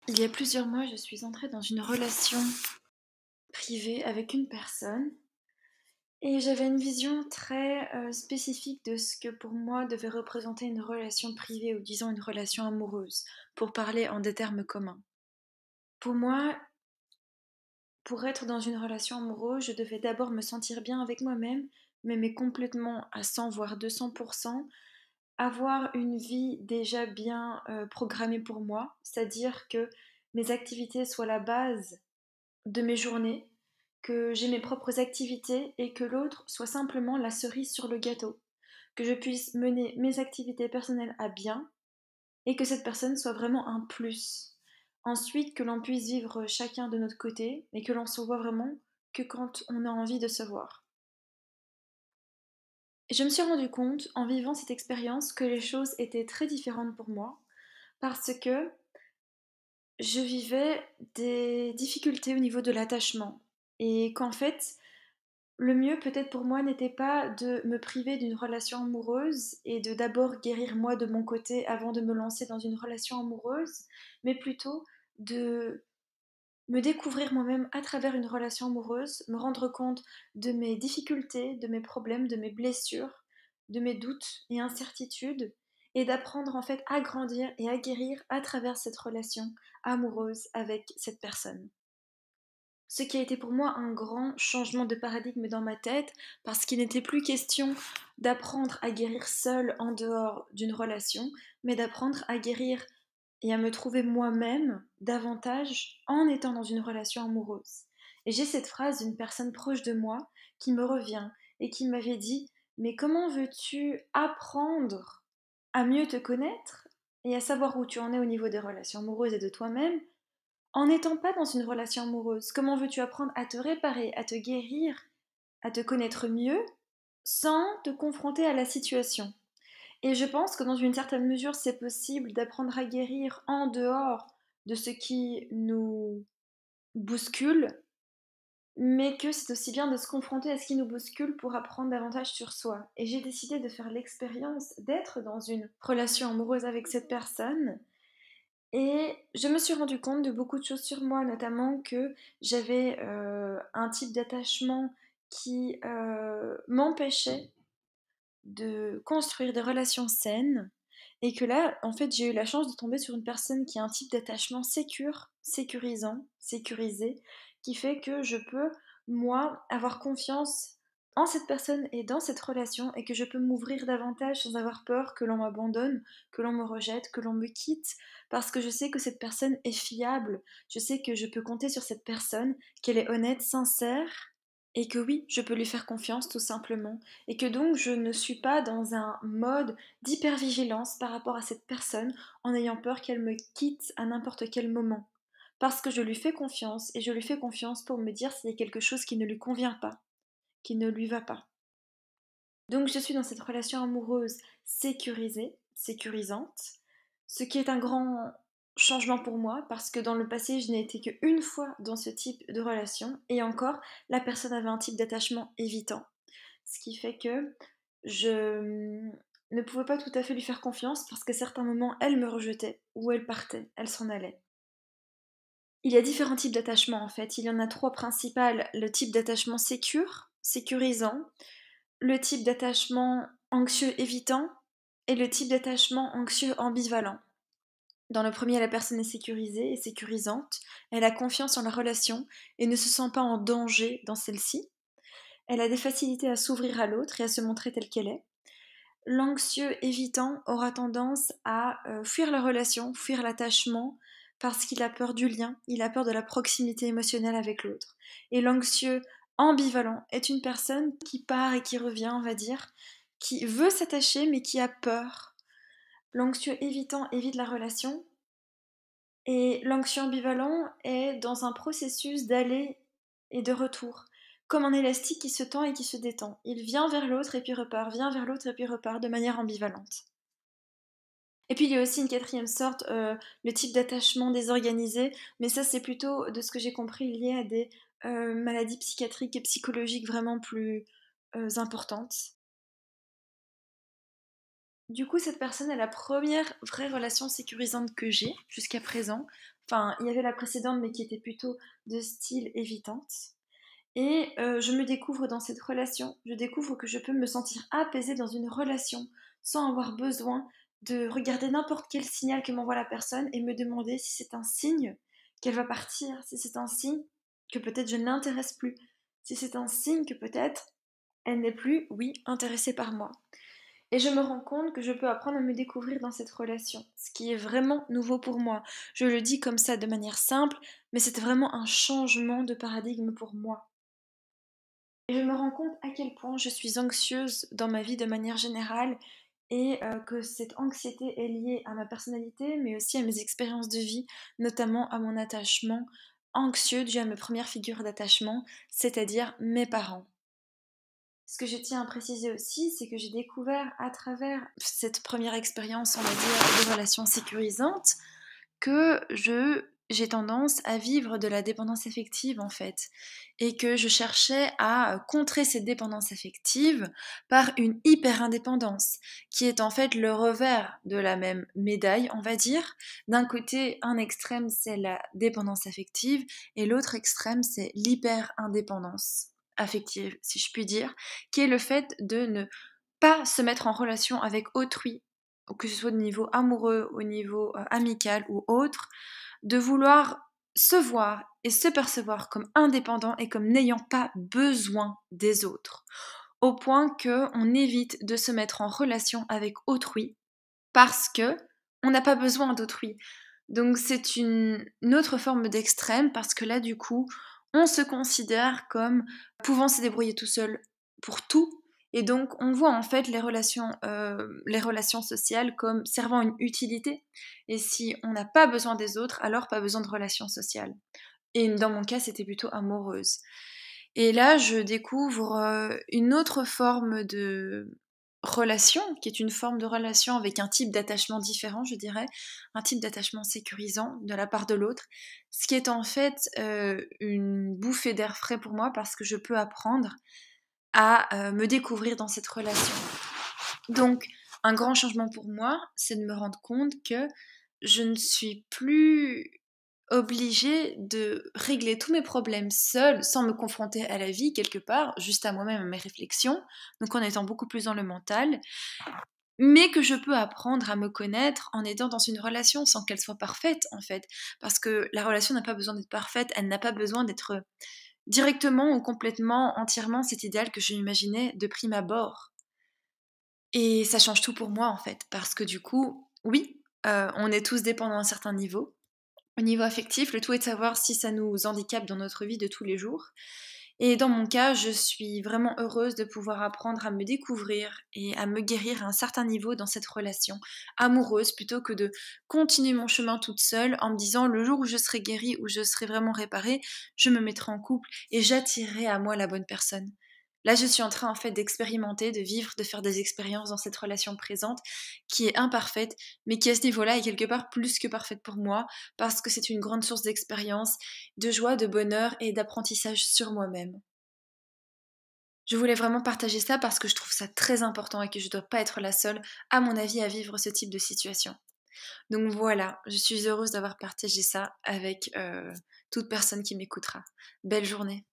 Il y a plusieurs mois, je suis entrée dans une relation privée avec une personne et j'avais une vision très spécifique de ce que pour moi devait représenter une relation privée ou disons une relation amoureuse, pour parler en des termes communs. Pour moi, pour être dans une relation amoureuse, je devais d'abord me sentir bien avec moi-même, m'aimer complètement à 100 voire 200%, avoir une vie déjà bien programmée pour moi, c'est-à-dire que mes activités soient la base de mes journées, que j'ai mes propres activités et que l'autre soit simplement la cerise sur le gâteau, que je puisse mener mes activités personnelles à bien et que cette personne soit vraiment un plus. Ensuite, que l'on puisse vivre chacun de notre côté et que l'on se voit vraiment que quand on a envie de se voir. Et je me suis rendu compte en vivant cette expérience que les choses étaient très différentes pour moi parce que je vivais des difficultés au niveau de l'attachement et qu'en fait, le mieux peut-être pour moi n'était pas de me priver d'une relation amoureuse et de d'abord guérir moi de mon côté avant de me lancer dans une relation amoureuse, mais plutôt de me découvrir moi-même à travers une relation amoureuse, me rendre compte de mes difficultés, de mes problèmes, de mes blessures, de mes doutes et incertitudes, et d'apprendre en fait à grandir et à guérir à travers cette relation amoureuse avec cette personne. Ce qui a été pour moi un grand changement de paradigme dans ma tête, parce qu'il n'était plus question d'apprendre à guérir seule en dehors d'une relation, mais d'apprendre à guérir et à me trouver moi-même davantage en étant dans une relation amoureuse. Et j'ai cette phrase d'une personne proche de moi qui me revient et qui m'avait dit: mais comment veux-tu apprendre à mieux te connaître et à savoir où tu en es au niveau des relations amoureuses et de toi-même en n'étant pas dans une relation amoureuse? Comment veux-tu apprendre à te réparer, à te guérir, à te connaître mieux sans te confronter à la situation? Et je pense que dans une certaine mesure, c'est possible d'apprendre à guérir en dehors de ce qui nous bouscule, mais que c'est aussi bien de se confronter à ce qui nous bouscule pour apprendre davantage sur soi. Et j'ai décidé de faire l'expérience d'être dans une relation amoureuse avec cette personne. Et je me suis rendu compte de beaucoup de choses sur moi, notamment que j'avais un type d'attachement qui m'empêchait de construire des relations saines et que là, en fait, j'ai eu la chance de tomber sur une personne qui a un type d'attachement sécurisant, sécurisé, qui fait que je peux, moi, avoir confiance en cette personne et dans cette relation et que je peux m'ouvrir davantage sans avoir peur que l'on m'abandonne, que l'on me rejette, que l'on me quitte, parce que je sais que cette personne est fiable, je sais que je peux compter sur cette personne, qu'elle est honnête, sincère, et que oui, je peux lui faire confiance tout simplement et que donc je ne suis pas dans un mode d'hypervigilance par rapport à cette personne en ayant peur qu'elle me quitte à n'importe quel moment. Parce que je lui fais confiance et je lui fais confiance pour me dire s'il y a quelque chose qui ne lui convient pas, qui ne lui va pas. Donc je suis dans cette relation amoureuse sécurisée, sécurisante, ce qui est un grand changement pour moi parce que dans le passé je n'ai été qu'une fois dans ce type de relation et encore la personne avait un type d'attachement évitant. Ce qui fait que je ne pouvais pas tout à fait lui faire confiance parce qu'à certains moments, elle me rejetait ou elle partait, elle s'en allait. Il y a différents types d'attachement en fait. Il y en a trois principales. Le type d'attachement sécurisant, le type d'attachement anxieux évitant et le type d'attachement anxieux ambivalent. Dans le premier, la personne est sécurisée et sécurisante. Elle a confiance en la relation et ne se sent pas en danger dans celle-ci. Elle a des facilités à s'ouvrir à l'autre et à se montrer telle qu'elle est. L'anxieux évitant aura tendance à fuir la relation, fuir l'attachement, parce qu'il a peur du lien, il a peur de la proximité émotionnelle avec l'autre. Et l'anxieux ambivalent est une personne qui part et qui revient, on va dire, qui veut s'attacher mais qui a peur. L'anxieux évitant évite la relation et l'anxieux ambivalent est dans un processus d'aller et de retour, comme un élastique qui se tend et qui se détend. Il vient vers l'autre et puis repart, vient vers l'autre et puis repart de manière ambivalente. Et puis il y a aussi une quatrième sorte, le type d'attachement désorganisé, mais ça c'est plutôt, de ce que j'ai compris, lié à des maladies psychiatriques et psychologiques vraiment plus importantes. Du coup, cette personne est la première vraie relation sécurisante que j'ai jusqu'à présent. Enfin, il y avait la précédente, mais qui était plutôt de style évitante. Et je me découvre dans cette relation. Je découvre que je peux me sentir apaisée dans une relation sans avoir besoin de regarder n'importe quel signal que m'envoie la personne et me demander si c'est un signe qu'elle va partir, si c'est un signe que peut-être je ne l'intéresse plus, si c'est un signe que peut-être elle n'est plus, oui, intéressée par moi. Et je me rends compte que je peux apprendre à me découvrir dans cette relation, ce qui est vraiment nouveau pour moi. Je le dis comme ça de manière simple, mais c'est vraiment un changement de paradigme pour moi. Et je me rends compte à quel point je suis anxieuse dans ma vie de manière générale et que cette anxiété est liée à ma personnalité, mais aussi à mes expériences de vie, notamment à mon attachement anxieux dû à mes premières figures d'attachement, c'est-à-dire mes parents. Ce que je tiens à préciser aussi, c'est que j'ai découvert à travers cette première expérience, on va dire, de relations sécurisantes, que j'ai tendance à vivre de la dépendance affective en fait, et que je cherchais à contrer cette dépendance affective par une hyper-indépendance, qui est en fait le revers de la même médaille, on va dire. D'un côté, un extrême, c'est la dépendance affective, et l'autre extrême, c'est l'hyper-indépendance affective, si je puis dire, qui est le fait de ne pas se mettre en relation avec autrui, que ce soit au niveau amoureux, au niveau amical ou autre, de vouloir se voir et se percevoir comme indépendant et comme n'ayant pas besoin des autres, au point que on évite de se mettre en relation avec autrui parce que on n'a pas besoin d'autrui. Donc c'est une autre forme d'extrême parce que là du coup, on se considère comme pouvant se débrouiller tout seul pour tout. Et donc on voit en fait les relations sociales comme servant une utilité. Et si on n'a pas besoin des autres, alors pas besoin de relations sociales. Et dans mon cas, c'était plutôt amoureuse. Et là, je découvre une autre forme de relation, qui est une forme de relation avec un type d'attachement différent, je dirais, un type d'attachement sécurisant de la part de l'autre, ce qui est en fait une bouffée d'air frais pour moi parce que je peux apprendre à me découvrir dans cette relation. Donc, un grand changement pour moi, c'est de me rendre compte que je ne suis plus obligée de régler tous mes problèmes seule, sans me confronter à la vie quelque part, juste à moi-même, à mes réflexions, donc en étant beaucoup plus dans le mental, mais que je peux apprendre à me connaître en étant dans une relation sans qu'elle soit parfaite en fait, parce que la relation n'a pas besoin d'être parfaite, elle n'a pas besoin d'être directement ou complètement, entièrement cet idéal que je m'imaginais de prime abord. Et ça change tout pour moi en fait, parce que du coup, oui, on est tous dépendants à un certain niveau. Au niveau affectif, le tout est de savoir si ça nous handicape dans notre vie de tous les jours. Et dans mon cas, je suis vraiment heureuse de pouvoir apprendre à me découvrir et à me guérir à un certain niveau dans cette relation amoureuse plutôt que de continuer mon chemin toute seule en me disant le jour où je serai guérie, où je serai vraiment réparée, je me mettrai en couple et j'attirerai à moi la bonne personne. Là, je suis en train en fait d'expérimenter, de vivre, de faire des expériences dans cette relation présente qui est imparfaite, mais qui à ce niveau-là est quelque part plus que parfaite pour moi parce que c'est une grande source d'expérience, de joie, de bonheur et d'apprentissage sur moi-même. Je voulais vraiment partager ça parce que je trouve ça très important et que je ne dois pas être la seule, à mon avis, à vivre ce type de situation. Donc voilà, je suis heureuse d'avoir partagé ça avec toute personne qui m'écoutera. Belle journée.